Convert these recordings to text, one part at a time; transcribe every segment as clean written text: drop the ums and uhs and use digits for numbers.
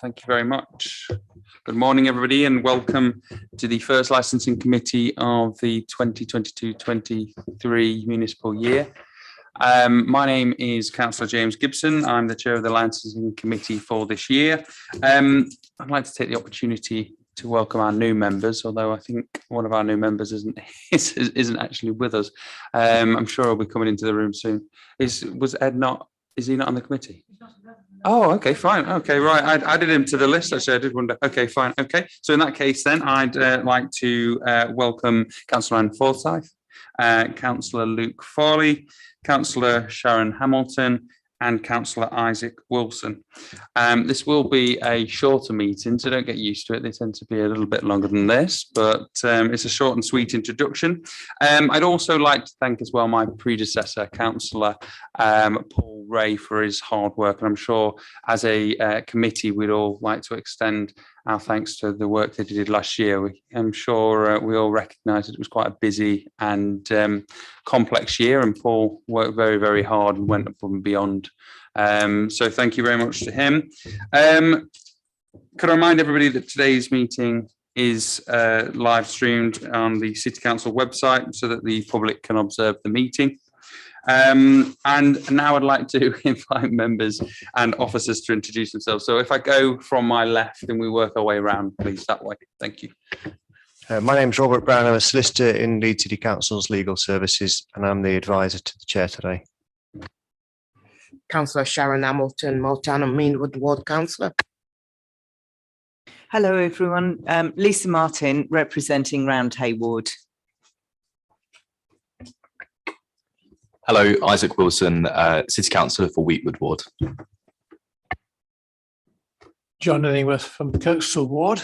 Thank you very much. Good morning, everybody, and welcome to the first licensing committee of the 2022-23 municipal year. My name is Councillor James Gibson. I'm the chair of the licensing committee for this year. I'd like to take the opportunity to welcome our new members, although I think one of our new members isn't actually with us. I'm sure he'll be coming into the room soon. Is he not on the committee? Oh, okay, fine. Okay, right. I added him to the list. Actually, I did wonder. Okay, fine. Okay. So in that case, then I'd like to welcome Councillor Anne Forsyth, Councillor Luke Farley, Councillor Sharon Hamilton, and Councillor Izaak Wilson. This will be a shorter meeting, so don't get used to it. They tend to be a little bit longer than this, but it's a short and sweet introduction. I'd also like to thank as well my predecessor, Councillor Paul Ray, for his hard work. And I'm sure as a committee, we'd all like to extend our thanks to the work that he did last year. I'm sure we all recognise that it was quite a busy and complex year, and Paul worked very, very hard and went above and beyond. So thank you very much to him. Could I remind everybody that today's meeting is live streamed on the City Council website so that the public can observe the meeting. And now I'd like to invite members and officers to introduce themselves. So if I go from my left and we work our way around, please, that way. Thank you. My name is Robert Brown. I'm a solicitor in Leeds City Council's legal services, and I'm the advisor to the chair today. Councillor Sharon Hamilton, Moulton and Meanwood Ward Councillor. Hello everyone, Lisa Martin representing Roundhay Ward. Hello, Izaak Wilson, City Councillor for Wheatwood Ward. John Illingworth from Kirkstall Ward.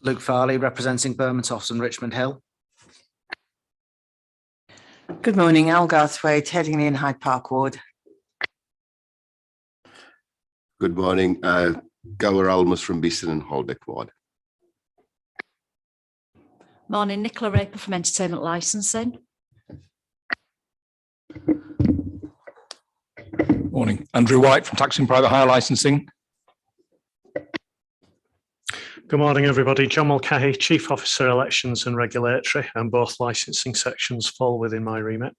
Luke Farley representing Bermondsey and Richmond Hill. Good morning, Al Garthwaite, heading in Hyde Park Ward. Good morning, Gower Almus from Beeston and Holbeck Ward. Morning, Nicola Raper from Entertainment Licensing. Morning, Andrew White from Taxi and Private Hire Licensing. Good morning, everybody. John Mulcahy, Chief Officer Elections and Regulatory, and both licensing sections fall within my remit.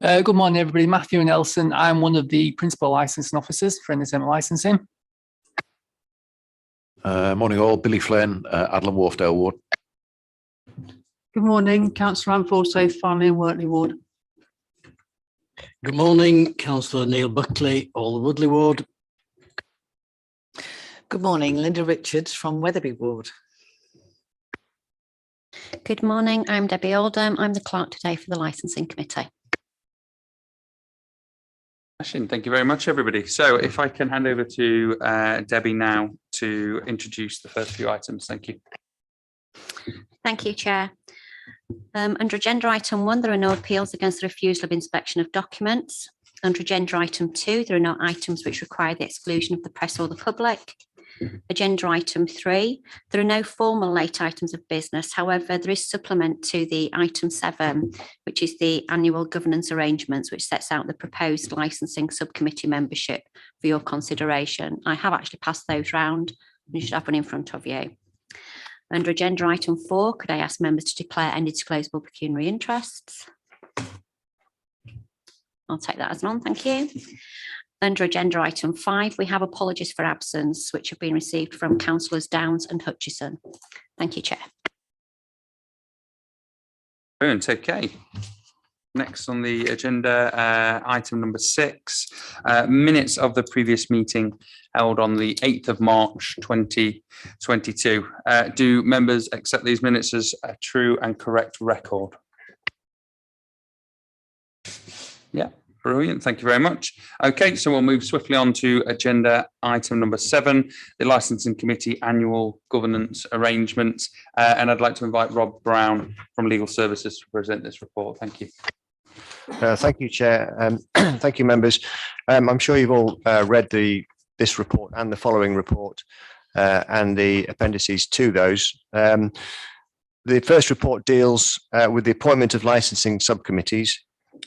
Good morning, everybody. Matthew Nelson. I'm one of the Principal Licensing Officers for Entertainment Licensing. Morning all, Billy Flynn, Adlam Wharfdale Ward. Good morning, Councillor Anne Forsyth, Farley and Wortley Ward. Good morning, Councillor Neil Buckley, All Woodley Ward. Good morning, Linda Richards from Wetherby Ward. Good morning, I'm Debbie Oldham. I'm the clerk today for the Licensing Committee. Thank you very much, everybody. So if I can hand over to Debbie now to introduce the first few items. Thank you. Thank you, Chair. Under agenda item 1, there are no appeals against the refusal of inspection of documents. Under agenda item 2, there are no items which require the exclusion of the press or the public. Agenda item 3, there are no formal late items of business. However, there is supplement to the item 7, which is the annual governance arrangements, which sets out the proposed licensing subcommittee membership for your consideration. I have actually passed those round. You should have one in front of you. Under agenda item 4, could I ask members to declare any disclosable pecuniary interests? I'll take that as none, thank you. Under agenda item 5, we have apologies for absence, which have been received from councillors Downs and Hutchison. Thank you, Chair. Brilliant, okay. Next on the agenda, item number 6, minutes of the previous meeting held on the 8th of March 2022. Do members accept these minutes as a true and correct record? Yeah. Brilliant, thank you very much. Okay, so we'll move swiftly on to agenda item number 7, the Licensing Committee Annual Governance Arrangements. And I'd like to invite Rob Brown from Legal Services to present this report. Thank you. Thank you, Chair. Thank you, members. I'm sure you've all read this report and the following report and the appendices to those. The first report deals with the appointment of licensing subcommittees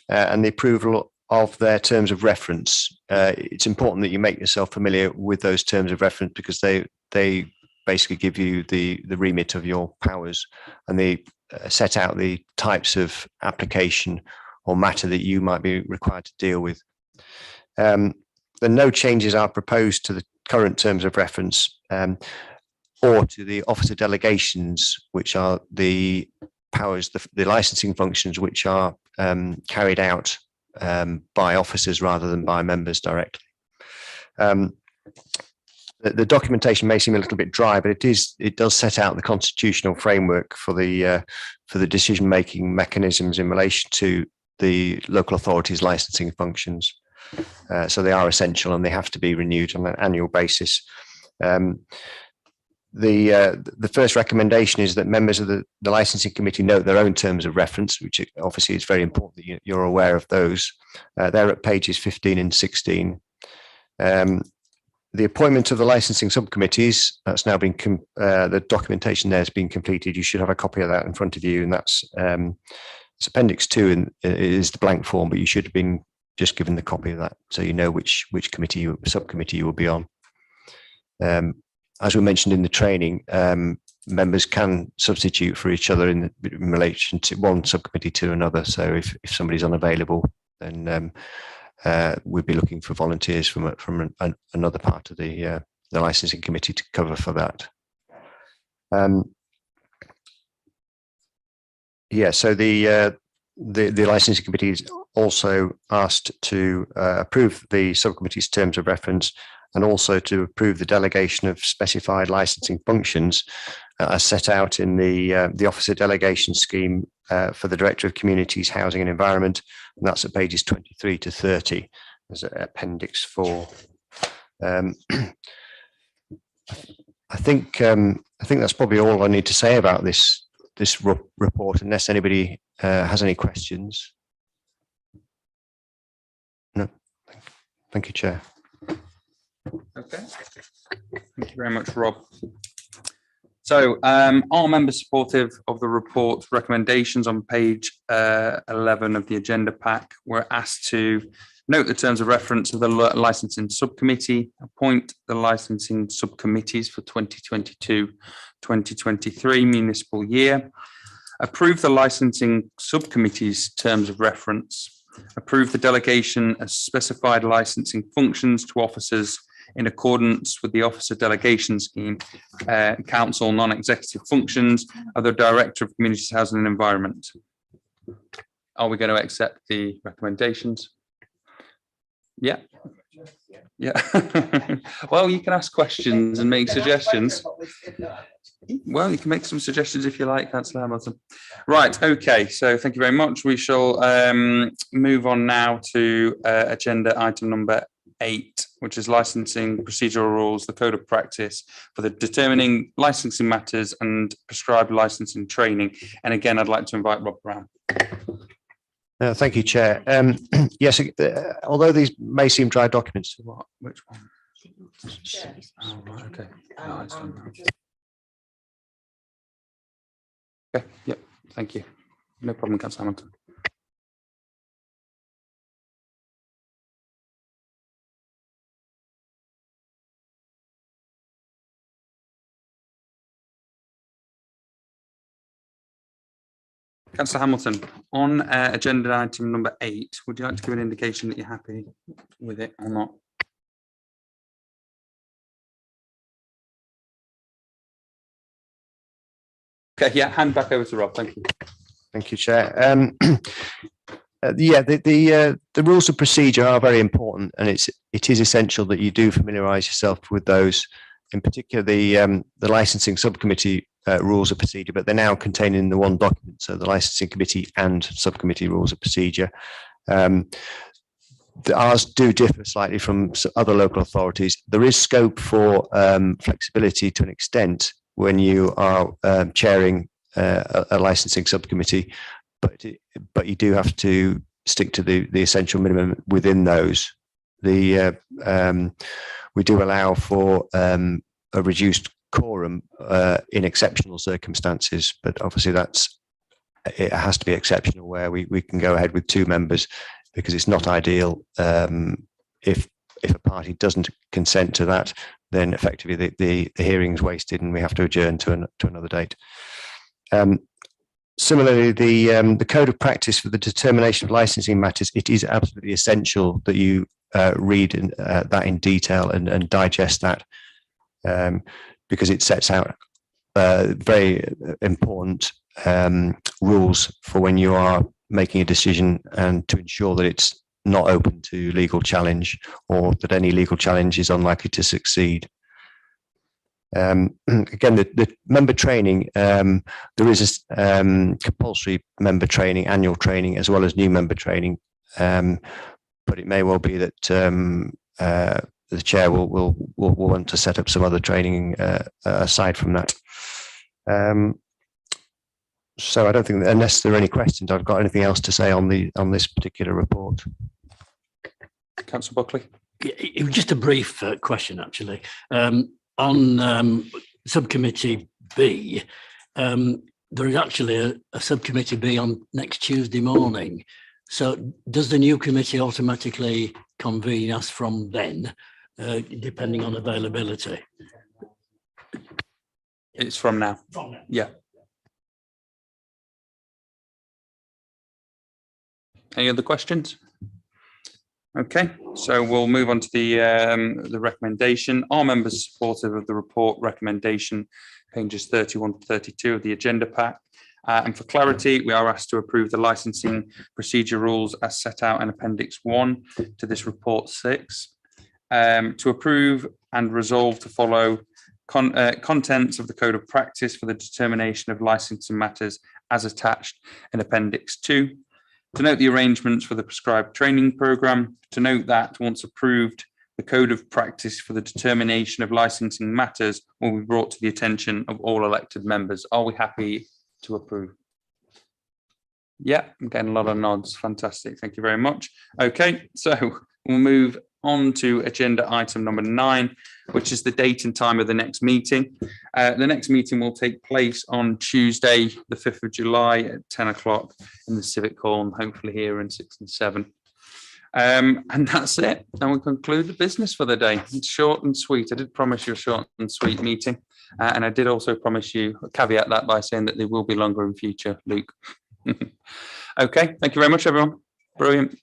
and the approval of their terms of reference. It's important that you make yourself familiar with those terms of reference because they basically give you the remit of your powers, and they set out the types of application or matter that you might be required to deal with. No changes are proposed to the current terms of reference or to the officer delegations, which are the powers, the licensing functions which are carried out by officers rather than by members directly. The documentation may seem a little bit dry, but it does set out the constitutional framework for the decision-making mechanisms in relation to the local authorities' licensing functions. So they are essential and they have to be renewed on an annual basis. The first recommendation is that members of the licensing committee note their own terms of reference, which obviously is very important that you're aware of those. They're at pages 15 and 16. The appointment of the licensing subcommittees, that's now been, the documentation there has been completed. You should have a copy of that in front of you, and that's it's Appendix 2 and it is the blank form, but you should have been just given the copy of that so you know which committee, subcommittee you will be on. As we mentioned in the training, members can substitute for each other in relation to one subcommittee to another. So if somebody's unavailable, then we'd be looking for volunteers from another part of the licensing committee to cover for that. So the licensing committee is also asked to approve the subcommittee's terms of reference and also to approve the delegation of specified licensing functions as set out in the officer delegation scheme for the Director of Communities, Housing and Environment, and that's at pages 23 to 30 as Appendix 4. I think that's probably all I need to say about this report, unless anybody has any questions. No, thank you, Chair. Okay, thank you very much, Rob. So are members supportive of the report recommendations on page 11 of the agenda pack? We're asked to note the terms of reference of the licensing subcommittee, appoint the licensing subcommittees for 2022-2023 municipal year, approve the licensing subcommittee's terms of reference, approve the delegation of specified licensing functions to officers in accordance with the officer delegation scheme, council non-executive functions of the Director of Communities, Housing and Environment. Are we going to accept the recommendations? Yeah. Yeah. Well, you can ask questions and make suggestions. Well, you can make some suggestions if you like, Councillor Hamilton. Right, okay, so thank you very much. We shall move on now to agenda item number 8, which is licensing procedural rules, the code of practice for the determining licensing matters and prescribed licensing training. And again, I'd like to invite Rob Brown. Thank you, Chair. Yes, although these may seem dry documents. What? Which one? Oh, right, okay. No, it's done now. Okay, yeah, thank you. No problem, Councillor Hamilton. Councillor Hamilton, on agenda item number 8, would you like to give an indication that you're happy with it or not? Okay, yeah, hand back over to Rob. Thank you. Thank you, Chair. Yeah, the rules of procedure are very important, and it is essential that you do familiarise yourself with those. In particular, the licensing subcommittee rules of procedure, but they're now contained in the one document, so the licensing committee and subcommittee rules of procedure. Ours do differ slightly from other local authorities. There is scope for flexibility to an extent when you are chairing a licensing subcommittee, but you do have to stick to the essential minimum within those. We do allow for a reduced quorum in exceptional circumstances, but obviously it has to be exceptional where we can go ahead with 2 members because it's not ideal. If a party doesn't consent to that, then effectively the hearing is wasted and we have to adjourn to another date. Similarly, the code of practice for the determination of licensing matters, it is absolutely essential that you read that in detail and digest that, because it sets out very important rules for when you are making a decision, and to ensure that it's not open to legal challenge, or that any legal challenge is unlikely to succeed. Again, the member training, there is a compulsory member training, annual training, as well as new member training, but it may well be that the chair will want to set up some other training aside from that. So I don't think, unless there are any questions, I've got anything else to say on this particular report. Councillor Buckley. It was just a brief question, actually. On subcommittee B, there is actually a subcommittee B on next Tuesday morning. So does the new committee automatically convene as from then, depending on availability? It's from now. Yeah. Any other questions? Okay, so we'll move on to the recommendation. Are members supportive of the report recommendation, pages 31 to 32 of the agenda pack? And for clarity, we are asked to approve the licensing procedure rules as set out in Appendix 1 to this report 6. To approve and resolve to follow contents of the Code of Practice for the determination of licensing matters as attached in Appendix 2. To note the arrangements for the prescribed training programme. To note that once approved, the Code of Practice for the determination of licensing matters will be brought to the attention of all elected members. Are we happy to approve? Yeah, I'm getting a lot of nods. Fantastic. Thank you very much. Okay, so we'll move on to agenda item number 9, which is the date and time of the next meeting. The next meeting will take place on Tuesday, the 5th of July at 10 o'clock in the Civic Hall, and hopefully here in 6 and 7. And that's it. And we conclude the business for the day. It's short and sweet. I did promise you a short and sweet meeting. And I did also promise you, caveat that by saying that they will be longer in future, Luke. Okay, thank you very much, everyone. Brilliant.